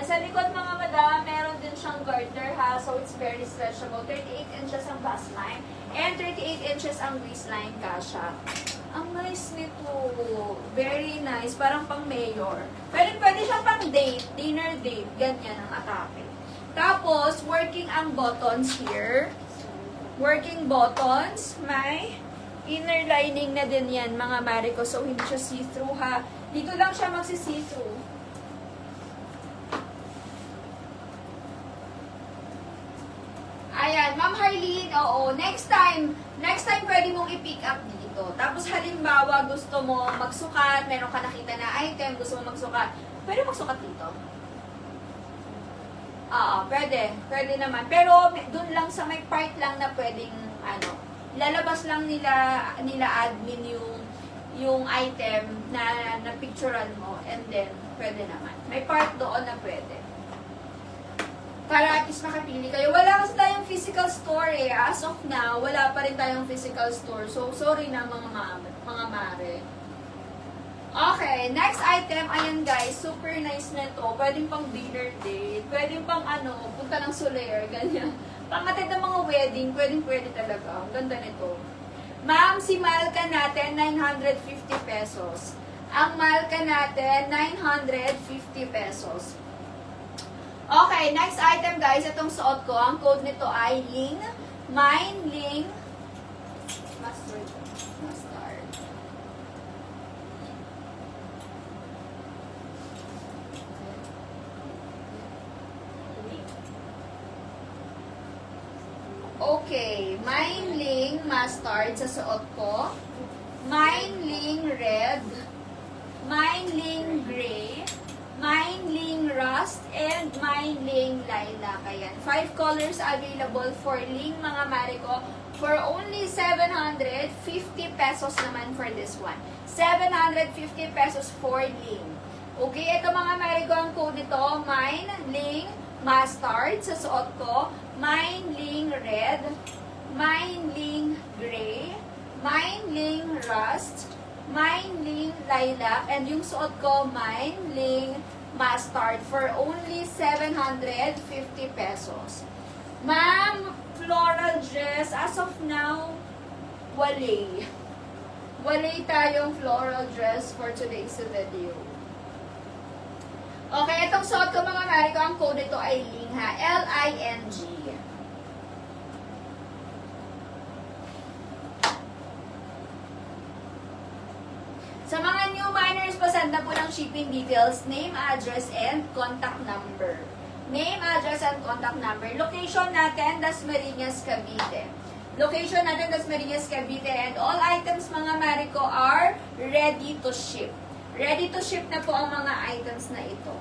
Sa likod mga madam, meron din siyang garter ha. So it's very stretchable. 38 inches ang bust line and 38 inches ang waistline kasha. Ang nice nito. Very nice. Parang pang mayor. Pwede siyang pang date. Dinner date. Ganyan ang atake. Tapos, working ang buttons here. Working buttons. May inner lining na din yan, mga Mariko. So, hindi siya see-through ha. Dito lang siya magsi-see-through. Ayan, Ma'am Harleen, oo. Next time pwede mong i-pick up dito. Tapos halimbawa, gusto mo magsukat, meron ka nakita na item, gusto mo magsukat, pwede magsukat dito. Pwede. Pwede naman. Pero dun lang sa may part lang na pwedeng, lalabas lang nila admin yung item na picturean mo, and then, pwede naman. May part doon na pwede. Para at least makapili kayo. Wala kasi tayong physical store eh. As of now, wala pa rin tayong physical store. So, sorry na mga mare. Okay, next item. Ayan guys, super nice na to. Pwedeng pang dinner date. Pwedeng pang punta ng Soler, ganyan. Pangatid ng mga wedding, pwede talaga. Ang ganda nito. Ma'am, si Malka natin, 950 pesos. Ang Malka natin, 950 pesos. Okay, next item guys, itong suot ko, ang code nito ay Ling, Mine Ling, Mustard. Okay, Mine Ling Mustard sa suot ko, Mine Ling Red, Mine Ling Gray, Mine Ling Rust, and Mine Ling Lilac. Ayan. 5 colors available for Ling, mga Mariko, for only 750 pesos naman for this one. 750 pesos for Ling. Okay, ito mga Mariko, ang code nito, Mine Ling Mustard sa suot ko, Mine Ling Red, Mine Ling Gray, Mine Ling Rust, Mine Ling Lilac, and yung suot ko, Mine Ling Mustard for only 750 pesos. Ma'am, floral dress, as of now, wale. Wale tayong floral dress for today's video. Okay, itong suot ko mga Mariko, ang code nito ay Ling ha, L-I-N-G. Sa mga new miners, pasend na po ng shipping details, name, address, and contact number. Name, address, and contact number. Location natin, Dasmariñas, Cavite. Location natin, Dasmariñas, Cavite. And all items, mga Mariko, are ready to ship. Ready to ship na po ang mga items na ito.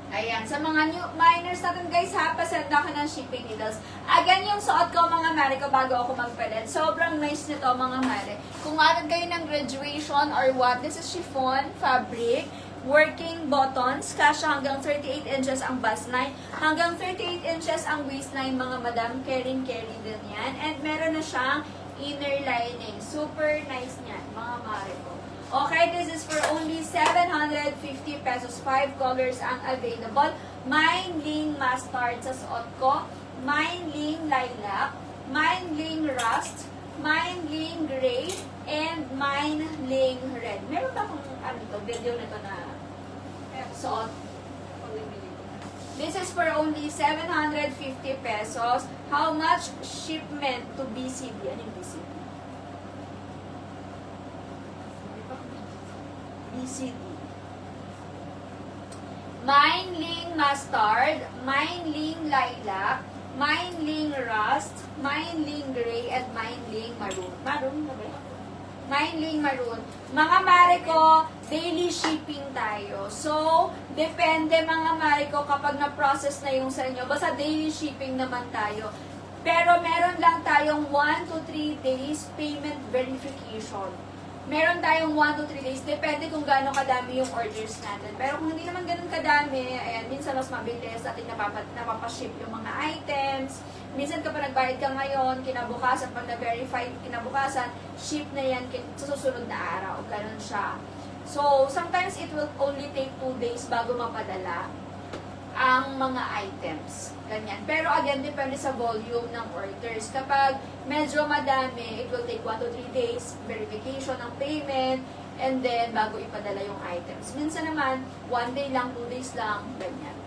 Ayan, sa mga new miners natin guys ha, pasend ako ng shipping needles. Again, yung suot ko mga Mariko bago ako magpalit. Sobrang nice nito mga Mare. Kung aral kayo ng graduation or what, this is chiffon fabric, working buttons, kasya hanggang 38 inches ang bust line, hanggang 38 inches ang waistline mga madam, carry din yan. And meron na siyang inner lining. Super nice niyan mga Mariko. Okay, this is for only 750 pesos. 5 colors ang available. Mine Ling Mustard sa suot ko. Mine Ling Lilac. Mine Ling Rust. Mine Ling Gray. And Mine Ling Red. Meron ba akong video nito na suot? This is for only 750 pesos. How much shipment to BCD? Ano yung BCD? BCD. Mine Ling Mustard, Mine Ling Lilac, Mine Ling Rust, Mine Ling Gray, at Mine Ling Maroon. Maroon na ba? Mine Ling Maroon. Mga Mariko, daily shipping tayo. So, depende mga Mariko kapag na-process na yung sa inyo. Basta daily shipping naman tayo. Pero meron lang tayong 1 to 3 days payment verification. meron tayong 1 to 3 days. Depende kung gaano kadami yung orders natin. Pero kung hindi naman ganun kadami, ayan, minsan mas mabilis ating napapaship yung mga items. Minsan kapag nagbayad ka ngayon, kinabukasan, pag na-verify kinabukasan, ship na yan sa susunod na araw. Ganun siya. So, sometimes it will only take 2 days bago mapadala ang mga items. Ganyan. Pero again, depende sa volume ng orders. Kapag medyo madami, it will take 1 to 3 days, verification ng payment, and then bago ipadala yung items. Minsan naman, 1 day lang, 2 days lang, ganyan.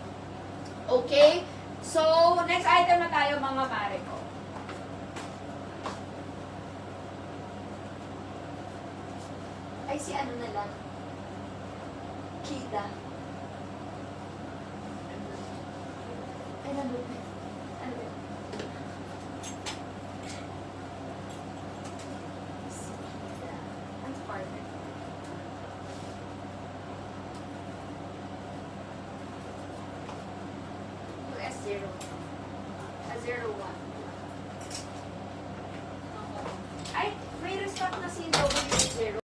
Okay? So, next item na tayo mga mare ko. Ay, si ano na lang. Kita. Ay, nalupit. Ano ba? Si Kita. Ang partner. US0. 01.